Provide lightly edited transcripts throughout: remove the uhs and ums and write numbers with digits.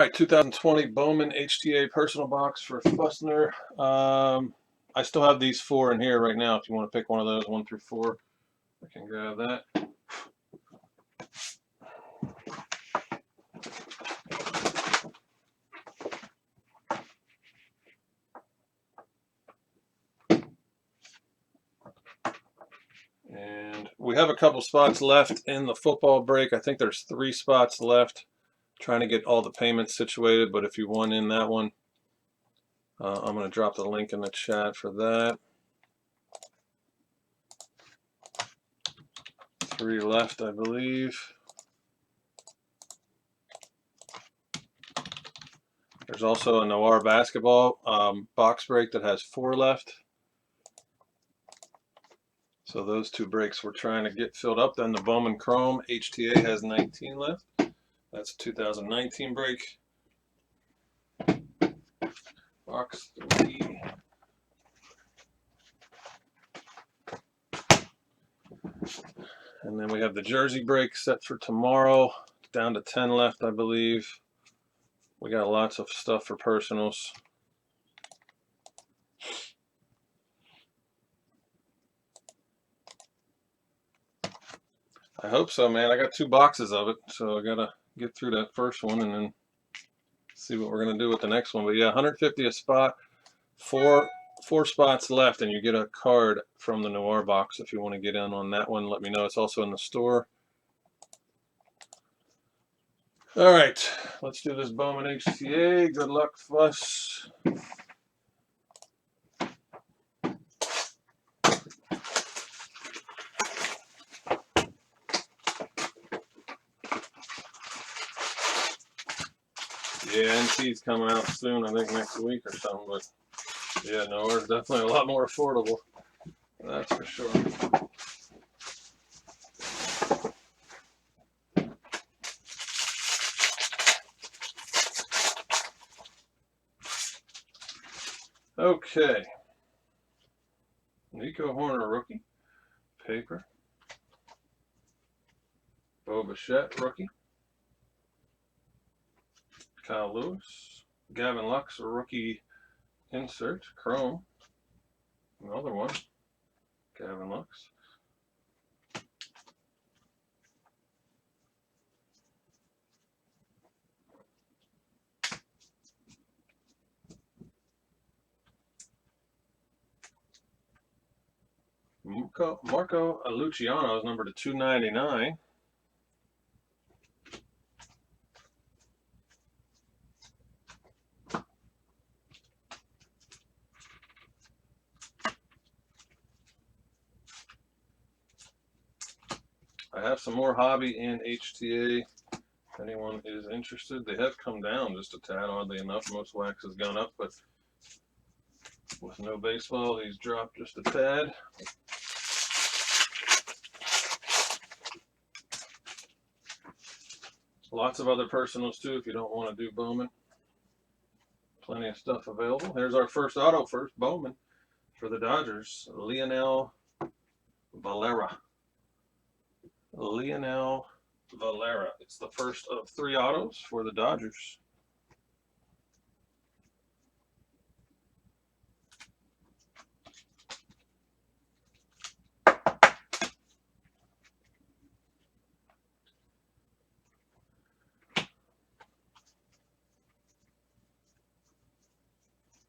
All right, 2020 Bowman HTA personal box for Fussner. I still have these 4 in here right now. If you want to pick one of those, 1 through 4, I can grab that. And we have a couple spots left in the football break. I think there's 3 spots left. Trying to get all the payments situated, but if you want in that one, I'm going to drop the link in the chat for that. 3 left, I believe. There's also a Noir basketball box break that has 4 left. So those 2 breaks we're trying to get filled up. Then the Bowman Chrome HTA has 19 left. That's a 2019 break. Box 3. And then we have the jersey break set for tomorrow. Down to 10 left, I believe. We got lots of stuff for personals. I hope so, man. I got 2 boxes of it, so I gotta get through that first one and then see what we're gonna do with the next one. But yeah, 150 a spot, 4 spots left, and you get a card from the Noir box. If you want to get in on that one, let me know. It's also in the store. All right, let's do this Bowman HTA. Good luck, Fuss. Yeah, NC's coming out soon, I think next week or something, but yeah, no, it's definitely a lot more affordable. That's for sure. Okay. Nico Horner rookie. Paper. Bo Bichette rookie. Kyle Lewis. Gavin Lux rookie insert. Chrome. Another one. Gavin Lux. Marco Luciano is number to 299. I have some more hobby and HTA. If anyone is interested, they have come down just a tad, oddly enough. Most wax has gone up, but with no baseball, he's dropped just a tad. Lots of other personals too if you don't want to do Bowman. Plenty of stuff available. Here's our first auto, first Bowman for the Dodgers. Lionel Valera. Lionel Valera. It's the first of 3 autos for the Dodgers.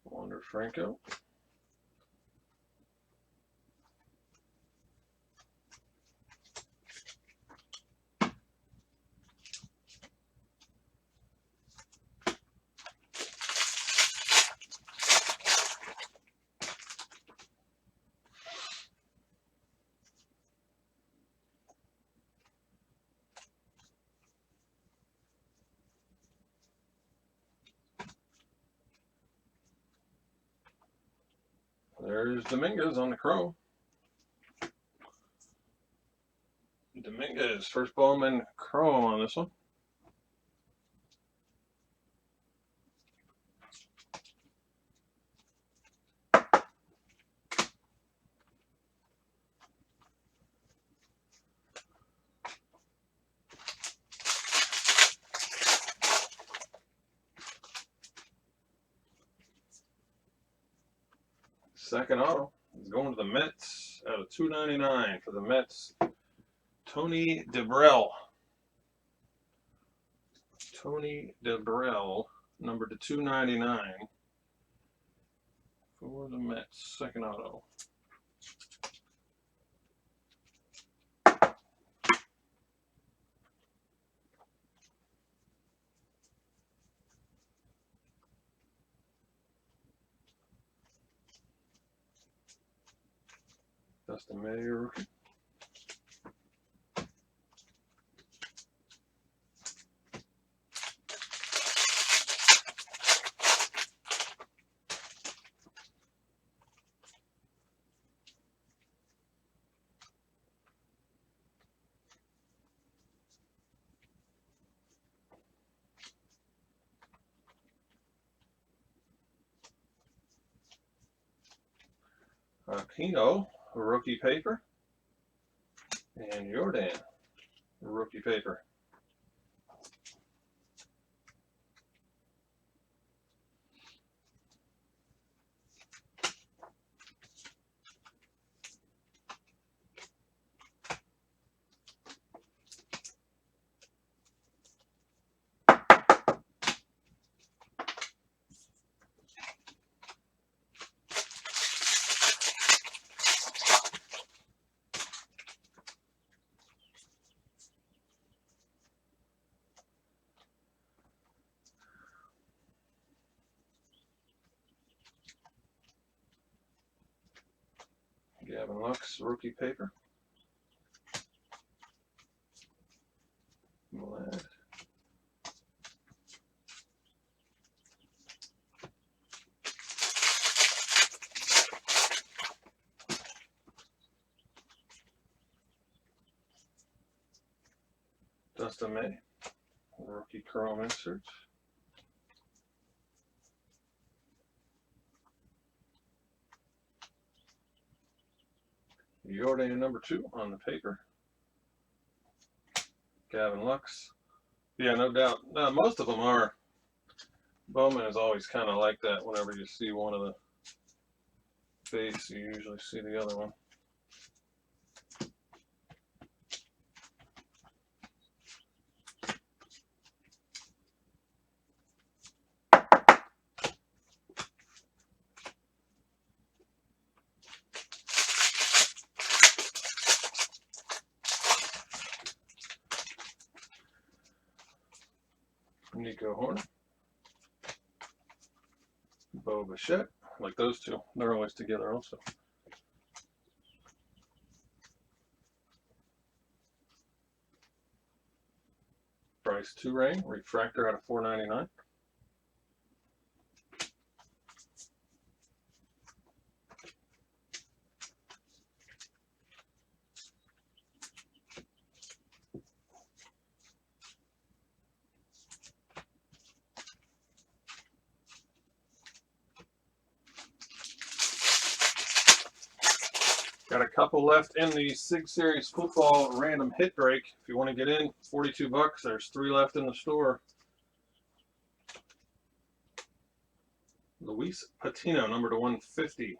Wander Franco. There's Dominguez on the Chrome. Dominguez, first Bowman Chrome on this one. Second auto is going to the Mets out of 299 for the Mets. Tony DeBrell. Tony DeBrell, number to 299 for the Mets. Second auto. Dustin May, rookie. Aquino, rookie paper. And Jordan, rookie paper. Gavin Lux, rookie paper. Vlad. Dustin May, rookie chrome insert. Jordan number 2 on the paper. Gavin Lux. Yeah, no doubt. Most of them are. Bowman is always kind of like that. Whenever you see one of the face, you usually see the other one. Nico Horner. Bo Bichette. Like those two. They're always together also. Price 2 Rain. Refractor out of 499. Got a couple left in the SIG Series football random hit break. If you want to get in, $42. There's 3 left in the store. Luis Patino, number to 150.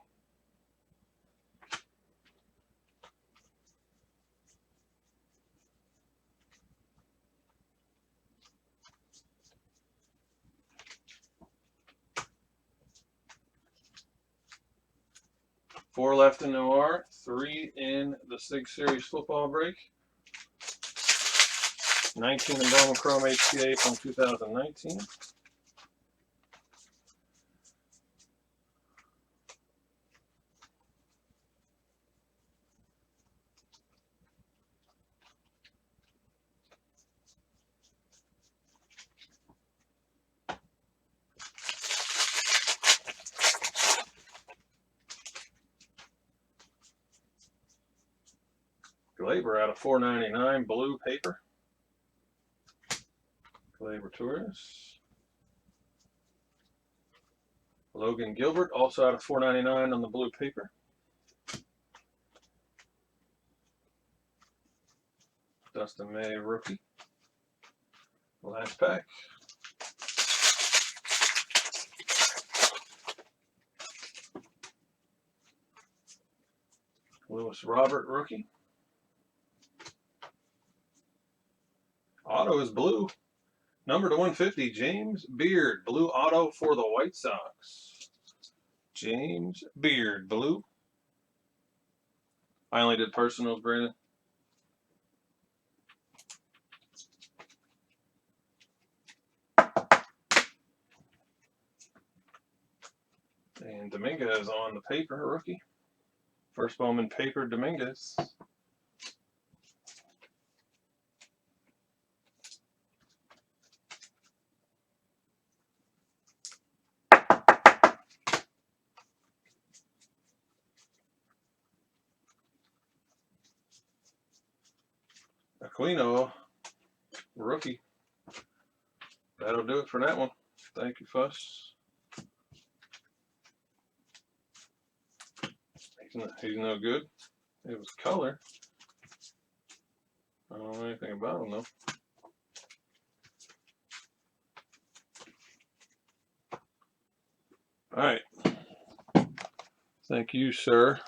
Four left in Noir, 3 in the SIG Series football break. 19 in Bowman Chrome HTA from 2019. Glaber out of 499, blue paper. Glaber Torres. Logan Gilbert, also out of 499 on the blue paper. Dustin May, rookie. Last pack. Carlos Robert, rookie. Auto is blue. Number to 150, James Beard, blue auto for the White Sox. James Beard, blue. I only did personals, Brandon. And Dominguez on the paper, rookie. First Bowman paper, Dominguez. Aquino, rookie. That'll do it for that one. Thank you, Fuss. He's no good. It was color. I don't know anything about him, though. All right. Thank you, sir.